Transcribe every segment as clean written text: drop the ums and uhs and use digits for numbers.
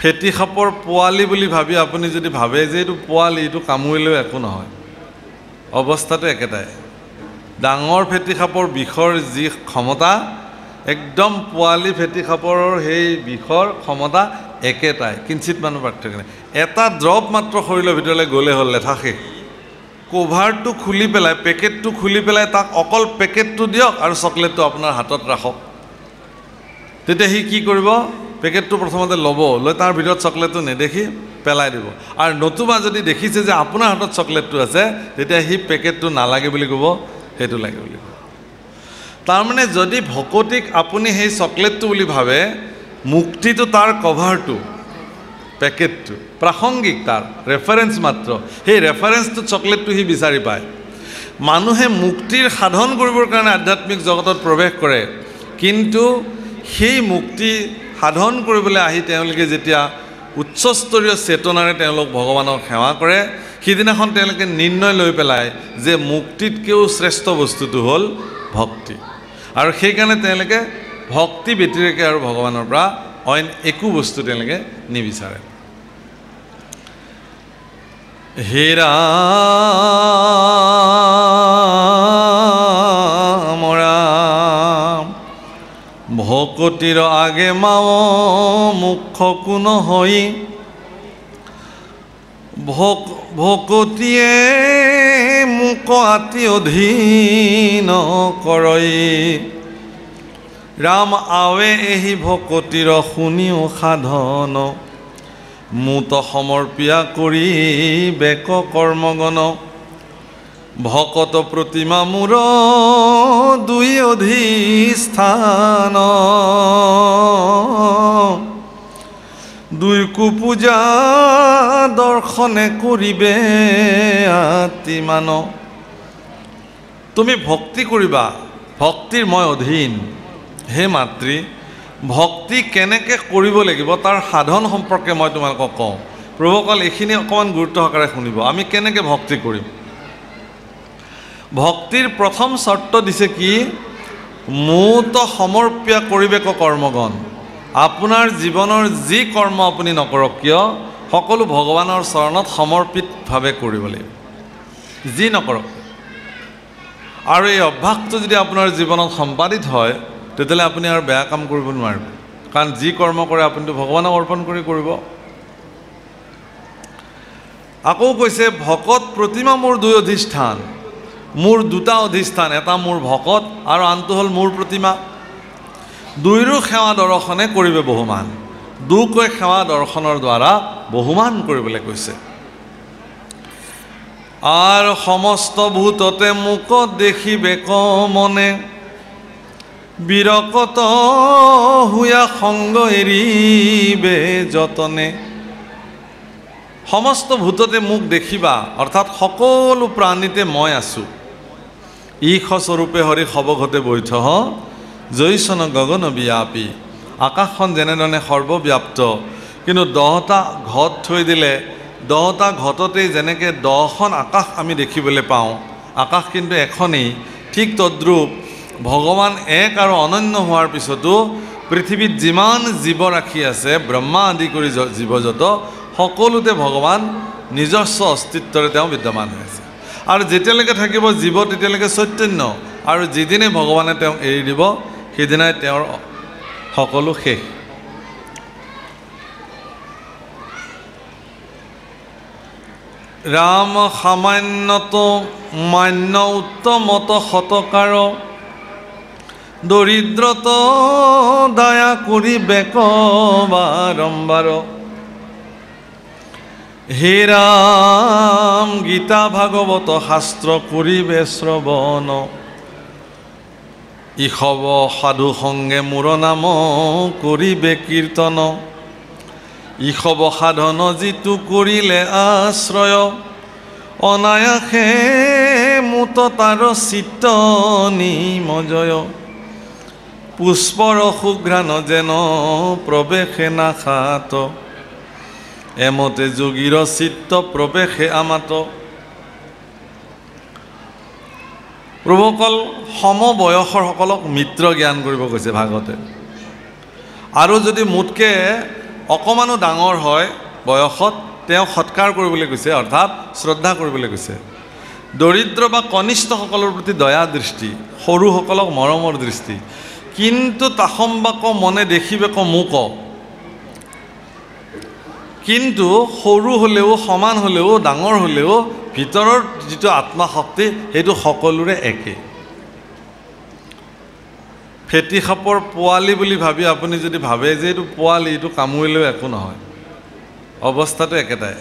ফেটি সাপৰ পোৱালি বুলি ভাবি আপুনি যদি ভাবে যে এইটো পোৱালি, এইটো কামুৰিলেও একো নহয়, অৱস্থাটো একেটাই। ডাঙৰ ফেটি সাপৰ বিষৰ যি ক্ষমতা, একদম পোৱালি ফেটি সাপৰ সেই বিষৰ ক্ষমতা একেটাই, কিঞ্চিত মানুহ পাৰ্থক্য নাই। এটা ড্ৰপ মাত্ৰ শৰীৰৰ ভিতৰলৈ গ'লে হ'ল, লেঠা শেষ। কভাৰটো খুলি পেলাই, পেকেটটো খুলি পেলাই তাক অকল পেকেটটো দিয়ক আৰু চকলেটটো আপোনাৰ হাতত ৰাখক। তেতিয়া সি কি কৰিব, পেকেটটো প্ৰথমতে ল'ব, লৈ তাৰ ভিতৰত চকলেটটো নেদেখি পেলাই দিব। আৰু নতুবা যদি দেখিছে যে আপোনাৰ হাতত চকলেটটো আছে, তেতিয়া সি পেকেটটো নালাগে বুলি ক'ব, সেইটো লাগে বুলি ক'ব। তাৰমানে যদি ভকতিক আপুনি সেই চকলেটটো বুলি ভাবে, মুক্তিটো তাৰ কভাৰটো, পেকেটটো প্ৰাসংগিক, তাৰ ৰেফাৰেঞ্চ মাত্ৰ। সেই ৰেফাৰেঞ্চটো চকলেটটো সি বিচাৰি পায়। মানুহে মুক্তিৰ সাধন কৰিবৰ কাৰণে আধ্যাত্মিক জগতত প্ৰৱেশ কৰে, কিন্তু সেই মুক্তি সাধন কৰিবলৈ আহি তেওঁলোকে যেতিয়া উচ্চস্তৰীয় চেতনাৰে তেওঁলোক ভগৱানক সেৱা কৰে, সিদিনাখন তেওঁলোকে নিৰ্ণয় লৈ পেলায় যে মুক্তিতকৈও শ্ৰেষ্ঠ বস্তুটো হ'ল ভক্তি। আৰু সেইকাৰণে তেওঁলোকে ভক্তি ব্যতিৰেকে আৰু ভগৱানৰ পৰা অইন একো বস্তু তেওঁলোকে নিবিচাৰে। হে ৰাম ৰাম, ভকতিৰ আগে মাও মুখ্য কোন হৈ, ভকতিয়ে মোক আতি অধীন কৰই। ৰাম আৱে এহি ভকতিৰ শুনিও সাধন, মুত সমৰ্পিয়া কৰি বেক কৰ্মগণ। ভকত প্ৰতিমা মূৰ দুই অধিষ্ঠান, দুই কুপূজা দৰ্শনে কৰিবে আতিমান। তুমি ভক্তি কৰিবা, ভক্তিৰ মই অধীন। হে মাতৃ, ভক্তি কেনেকৈ কৰিব লাগিব তাৰ সাধন সম্পৰ্কে মই তোমালোকক কওঁ। প্ৰভুসকল এইখিনি অকণমান গুৰুত্ব সহকাৰে শুনিব। আমি কেনেকৈ ভক্তি কৰিম? ভক্তিৰ প্ৰথম চৰ্ত দিছে কি? মুত সমৰ্পিয়া কৰিবেক কৰ্মগণ। আপোনাৰ জীৱনৰ যি কৰ্ম আপুনি নকৰক কিয়, সকলো ভগৱানৰ চৰণত সমৰ্পিতভাৱে কৰিব লাগিব, যি নকৰক। আৰু এই অভ্যাসটো যদি আপোনাৰ জীৱনত সম্পাদিত হয়, তেতিয়াহ'লে আপুনি আৰু বেয়া কাম কৰিব নোৱাৰিব, কাৰণ যি কৰ্ম কৰে আপুনিতো ভগৱানক অৰ্পণ কৰি কৰিব। আকৌ কৈছে ভকত প্ৰতিমা মোৰ দুই অধিষ্ঠান। মোৰ দুটা অধিষ্ঠান, এটা মোৰ ভকত আৰু আনটো হ'ল মোৰ প্ৰতিমা। দুইৰো সেৱা দৰ্শনে কৰিবে বহুমান। দুকৈ সেৱা দৰ্শনৰ দ্বাৰা বহুমান কৰিবলৈ কৈছে। আৰু সমস্ত ভূততে মোক দেখিবে মনে, বিৰকত হুয়া সংগ এৰিবে যতনে। সমস্ত ভূততে মোক দেখিবা, অৰ্থাৎ সকলো প্ৰাণীতে মই আছোঁ। ঈশ স্বৰূপে হৰি সবঘতে বৈঠ, জৈচন গগন ব্যাপী। আকাশখন যেনেধৰণে সৰ্বব্যাপ্ত, কিন্তু 10টা ঘট থৈ দিলে 10টা ঘটতেই যেনেকৈ 10খন আকাশ আমি দেখিবলৈ পাওঁ, আকাশ কিন্তু এখনেই। ঠিক তদ্ৰূপ ভগৱান এক আৰু অনন্য হোৱাৰ পিছতো পৃথিৱীত যিমান জীৱৰাশি আছে, ব্ৰহ্মা আদি কৰি জীৱজত, সকলোতে ভগৱান নিজস্ব অস্তিত্বৰে তেওঁ বিদ্যমান হৈ আছে। আৰু যেতিয়ালৈকে থাকিব জীৱ, তেতিয়ালৈকে চৈতন্য। আৰু যিদিনে ভগৱানে তেওঁক এৰি দিব, সেইদিনাই তেওঁৰ সকলো শেষ। ৰাম সামান্যত মান্য উত্তমত শতকাৰ, দৰিদ্ৰত দয়া কৰি বেক বাৰম্বাৰ। হে ৰাম গীতা ভাগৱত শাস্ত্ৰ কৰিবে শ্ৰৱণ, ইষব সাধু সংগে মোৰ নাম কৰিবে কীৰ্তন। ইষব সাধন যিটো কৰিলে আশ্ৰয়, অনায়াসে মুত তাৰ চিত্ত নিমজয়। পুষ্পৰ সুঘ্ৰাণ যেন প্ৰৱেশে নাখাত, এমতে যোগীৰ চিত্ত প্ৰৱেশে আমাত। প্ৰভুসকল সমবয়সৰ সকলক মিত্ৰ জ্ঞান কৰিব কৈছে ভাগৱতে। আৰু যদি মোতকৈ অকমানো ডাঙৰ হয় বয়সত তেওঁ সৎকাৰ কৰিবলৈ কৈছে, অৰ্থাৎ শ্ৰদ্ধা কৰিবলৈ কৈছে। দৰিদ্ৰ বা কনিষ্ঠসকলৰ প্ৰতি দয়া দৃষ্টি, সৰুসকলক মৰমৰ দৃষ্টি। কিন্তু তাসম্বাক মনে দেখিবেক মোক, কিন্তু সৰু হ'লেও সমান হ'লেও ডাঙৰ হ'লেও ভিতৰৰ যিটো আত্মাশক্তি সেইটো সকলোৰে একে। ফেটি সাপৰ পোৱালি বুলি ভাবি আপুনি যদি ভাবে যে এইটো পোৱালি, এইটো কামুৰিলেও একো নহয়, অৱস্থাটো একেটাই।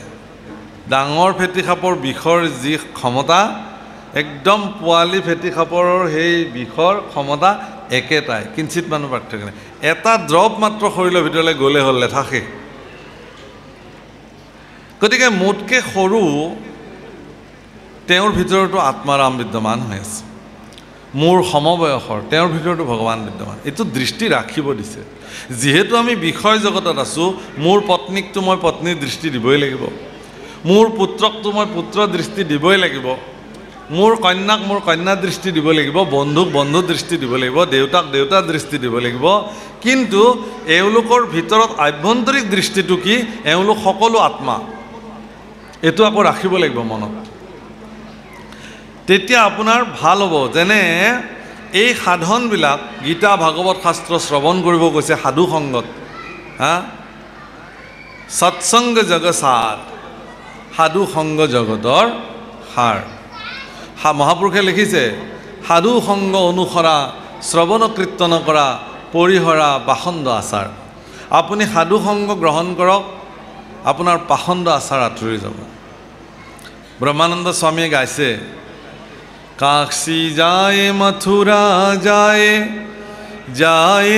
ডাঙৰ ফেটি সাপৰ বিষৰ যি ক্ষমতা, একদম পোৱালি ফেটি সাপৰ সেই বিষৰ ক্ষমতা একেটাই, কিঞ্চিত মানুহ পাৰ্থক্য নাই। এটা দ্ৰৱ মাত্ৰ শৰীৰৰ ভিতৰলৈ গ'লে হ'ল, লেঠা শেষ। গতিকে মোতকৈ সৰু তেওঁৰ ভিতৰতো আত্মাৰাম বিদ্যমান হৈ আছে, মোৰ সমবয়সৰ তেওঁৰ ভিতৰতো ভগৱান বিদ্যমান। এইটো দৃষ্টি ৰাখিব দিছে। যিহেতু আমি বিষয় জগতত আছোঁ, মোৰ পত্নীকতো মই পত্নীৰ দৃষ্টি দিবই লাগিব, মোৰ পুত্ৰকতো মই পুত্ৰ দৃষ্টি দিবই লাগিব, মোৰ কন্যাক মোৰ কন্যা দৃষ্টি দিব লাগিব, বন্ধুক বন্ধু দৃষ্টি দিব লাগিব, দেউতাক দেউতাৰ দৃষ্টি দিব লাগিব। কিন্তু এওঁলোকৰ ভিতৰত আভ্যন্তৰিক দৃষ্টিটো কি? এওঁলোক সকলো আত্মা, এইটো আকৌ ৰাখিব লাগিব মনত। তেতিয়া আপোনাৰ ভাল হ'ব। যেনে এই সাধনবিলাক গীতা ভাগৱত শাস্ত্ৰ শ্ৰৱণ কৰিব কৈছে সাধু সংগত, সৎসংগ জগসাৰ, সাধু সংগ জগতৰ সাৰ। মহাপুৰুষে লিখিছে, সাধু সংগ অনুসৰা, শ্ৰৱণ কীৰ্তন কৰা, পৰিহৰা পাখণ্ড আচাৰ। আপুনি সাধু সংগ গ্ৰহণ কৰক, আপোনাৰ পাখণ্ড আচাৰ আঁতৰি যাব। ব্ৰহ্মানন্দ স্বামীয়ে গাইছে, কাশী যায় মথুৰা যায়, যায়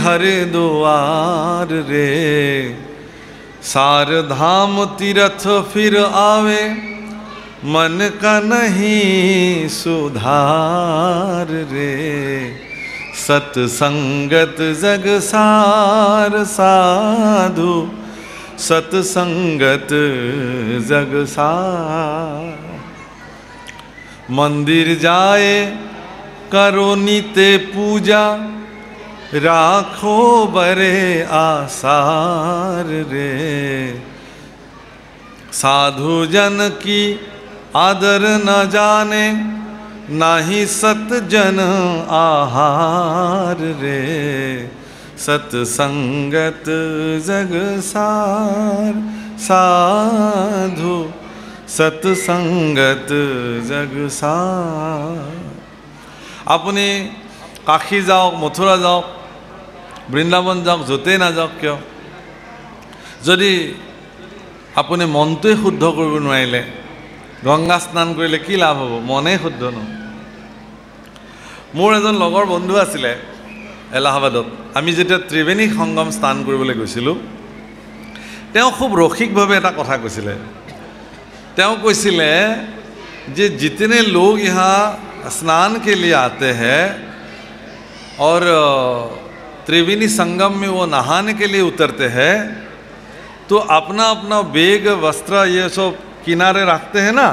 হৰিদ্বাৰ রে, सार धाम तीरथ फिर आवे, मन का नहीं सुधार रे, सत्संगत जग सार साधु, सत्संगत जग सार। मंदिर जाए करो नित्य पूजा, राखो बरे आसार रे, साधु जन की आदर न जाने, नाही सतजन आहार रे, सत्संगत जग सार साधु, सत्संगत जग सार। আপুনি কাশী যাওক, মথুৰা যাওক, বৃন্দাবন যাওক, য'তেই নাযাওক কিয়, যদি আপুনি মনটোৱে শুদ্ধ কৰিব নোৱাৰিলে, গংগা স্নান কৰিলে কি লাভ হ'ব? মনেই শুদ্ধ নহয়। মোৰ এজন লগৰ বন্ধু আছিলে এলাহাবাদত, আমি যেতিয়া ত্ৰিবেণী সংগম স্নান কৰিবলৈ গৈছিলোঁ, তেওঁ খুব ৰসিকভাৱে এটা কথা কৈছিলে। তেওঁ কৈছিলে যে जितने लोग यहाँ स्नान के लिए आते हैं और त्रिवेणी संगम में वो नहाने के लिए उतरते हैं, तो अपना अपना बेग वस्त्र ये सब किनारे रखते हैं ना,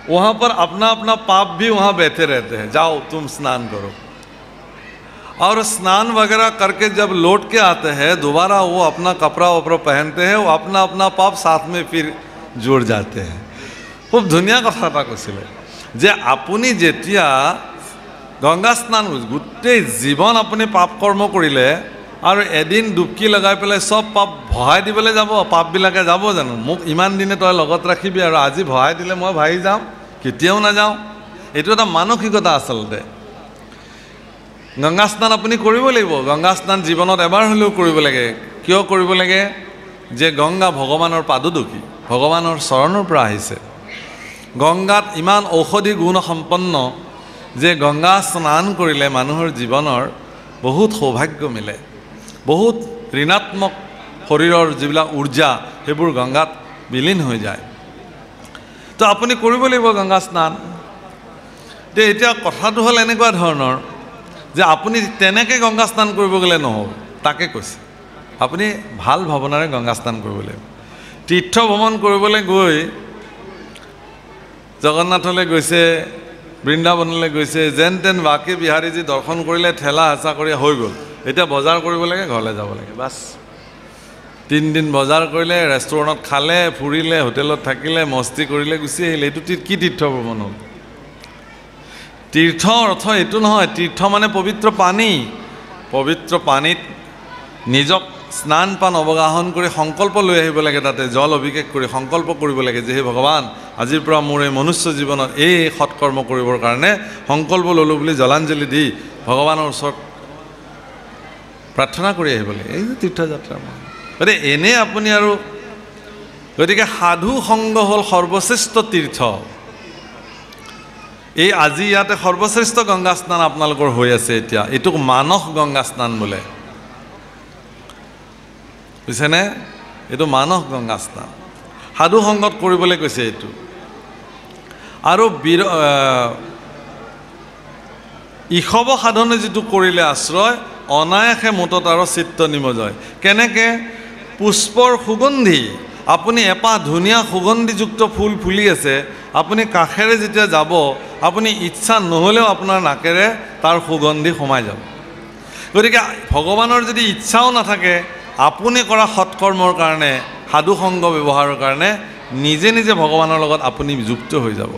वहाँ पर अपना अपना पाप भी वहाँ बहते रहते हैं, जाओ तुम स्नान करो। और स्नान वगैरह करके जब लौट के आते हैं, दोबारा वो अपना कपड़ा वपड़ा पहनते हैं, वो अपना अपना पाप साथ में फिर जुड़ जाते हैं। खूब धुनिया कथा এটা কৈছিলে যে আপুনি যেতিয়া গংগা স্নান গোটেই জীৱন আপুনি পাপ কৰ্ম কৰিলে আৰু এদিন ডুবকি লগাই পেলাই চব পাপ ভৰাই দিবলৈ যাব, পাপবিলাকে যাব জানো? মোক ইমান দিনে তই লগত ৰাখিবি আৰু আজি ভৰাই দিলে মই ভাগি যাম, কেতিয়াও নাযাওঁ। এইটো এটা মানসিকতা আচলতে। গংগা স্নান আপুনি কৰিব লাগিব। গংগা স্নান জীৱনত এবাৰ হ'লেও কৰিব লাগে। কিয় কৰিব লাগে? যে গংগা ভগৱানৰ পাদুদুকি, ভগৱানৰ চৰণৰ পৰা আহিছে। গংগাত ইমান ঔষধি গুণ সম্পন্ন যে গংগা স্নান কৰিলে মানুহৰ জীৱনৰ বহুত সৌভাগ্য মিলে, বহুত ঋণাত্মক শৰীৰৰ যিবিলাক ঊৰ্জা সেইবোৰ গংগাত বিলীন হৈ যায়। তো আপুনি কৰিব লাগিব গংগা স্নান। এতিয়া কথাটো হ'ল এনেকুৱা ধৰণৰ যে আপুনি তেনেকৈ গংগা স্নান কৰিব গ'লে নহ'ব, তাকে কৈছে আপুনি ভাল ভাৱনাৰে গংগা স্নান কৰিব লাগিব। তীৰ্থ ভ্ৰমণ কৰিবলৈ গৈ জগন্নাথলৈ গৈছে, বৃন্দাবনলৈ গৈছে, যেন তেন বাকী বিহাৰীজী দৰ্শন কৰিলে, ঠেলা হেঁচা কৰি হৈ গ'ল। এতিয়া বজাৰ কৰিব লাগে, ঘৰলৈ যাব লাগে, বাছ। 3 দিন বজাৰ কৰিলে, ৰেষ্টুৰেণ্টত খালে, ফুৰিলে, হোটেলত থাকিলে, মস্তি কৰিলে, গুচি আহিলে। এইটো কি তীৰ্থ ভ্ৰমণ হ'ল? তীৰ্থ অৰ্থ এইটো নহয়। তীৰ্থ মানে পবিত্ৰ পানী। পবিত্ৰ পানীত নিজক স্নান পান অৱগাহন কৰি সংকল্প লৈ আহিব লাগে। তাতে জল অভিষেক কৰি সংকল্প কৰিব লাগে যে হে ভগৱান, আজিৰ পৰা মোৰ এই মনুষ্য জীৱনত এই সৎকৰ্ম কৰিবৰ কাৰণে সংকল্প ল'লোঁ বুলি জলাঞ্জলি দি ভগৱানৰ ওচৰত প্ৰাৰ্থনা কৰি আহিব লাগে। এই যে তীৰ্থযাত্ৰা। গতিকে এনে আপুনি আৰু গতিকে সাধু সংগ হ'ল সৰ্বশ্ৰেষ্ঠ তীৰ্থ। এই আজি ইয়াতে সৰ্বশ্ৰেষ্ঠ গংগা স্নান আপোনালোকৰ হৈ আছে এতিয়া। এইটোক মানস গংগা স্নান বোলে, বুজিছেনে? এইটো মানস গংগা স্নান। সাধু সংগত কৰিবলৈ কৈছে এইটো। আৰু ঈশৱ সাধনে যিটো কৰিলে আশ্ৰয়, অনায়াসে মুঠত আৰু চিত্ত নিমজয়। কেনেকৈ? পুষ্পৰ সুগন্ধি, আপুনি এপাহ ধুনীয়া সুগন্ধিযুক্ত ফুল ফুলি আছে, আপুনি কাষেৰে যেতিয়া যাব, আপুনি ইচ্ছা নহ'লেও আপোনাৰ নাকেৰে তাৰ সুগন্ধি সোমাই যাব। গতিকে ভগৱানৰ যদি ইচ্ছাও নাথাকে, আপুনি কৰা সৎকৰ্মৰ কাৰণে, সাধু সংগ ব্যৱহাৰৰ কাৰণে নিজে নিজে ভগৱানৰ লগত আপুনি যুক্ত হৈ যাব।